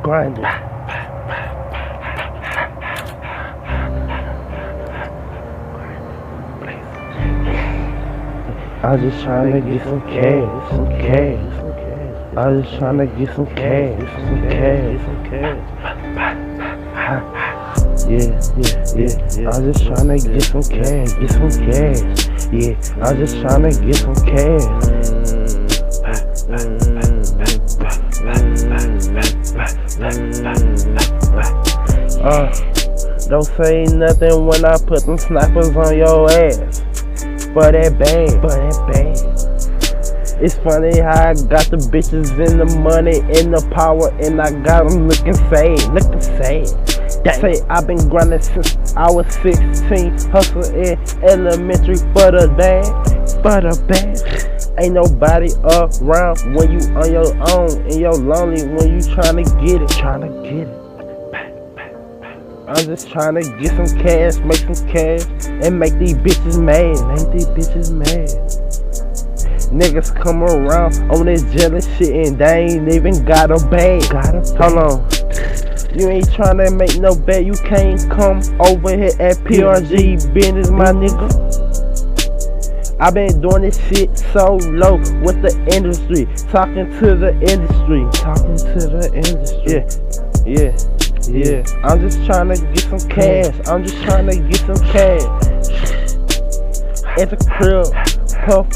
grinding. I'm just trying to get some cash, some cash. I'm just trying to get some cash, some cash, some cash. Yeah. I'm just trying to get some cash, Yeah, I'm just trying to get some cash. Don't say nothing when I put them snipers on your ass. For that bag. It's funny how I got the bitches and the money and the power, and I got them looking sad. They say I've been grinding since I was 16, hustle in elementary for the bag. Ain't nobody around when you on your own, and you're lonely when you tryna get it. I'm just tryna get some cash, make some cash, and make these bitches mad. Niggas come around on this jealous shit and they ain't even got a bag. Hold on. You ain't tryna make no bet, you can't come over here at PRG business, my nigga. I been doing this shit so low with the industry, talking to the industry. Yeah. I'm just tryna get some cash. At the crib, puff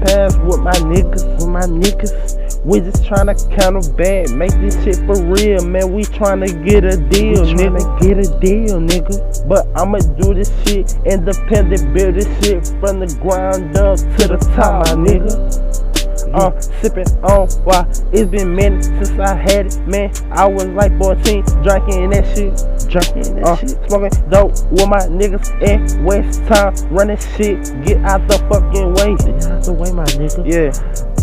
pass with my niggas. We just tryna count a bag, make this shit for real, man. We tryna get a deal, nigga. But I'ma do this shit independent, build this shit from the ground up to the top, my nigga. Sipping on why it's been minutes since I had it, man. I was like 14, drinking that shit. Smoking dope with my niggas in West Town, running shit. Get out the fucking way. My nigga.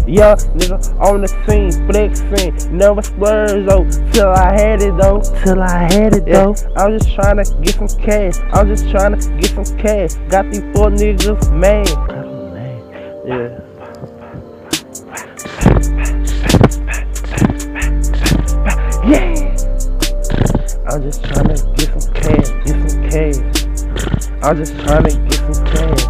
Yeah, nigga on the scene, flexing, never splurge though, till I had it though. Yeah. I'm just tryna get some cash. Got these 4 niggas mad. Yeah. I'm just tryna get some cash. I'm just tryna get some cash.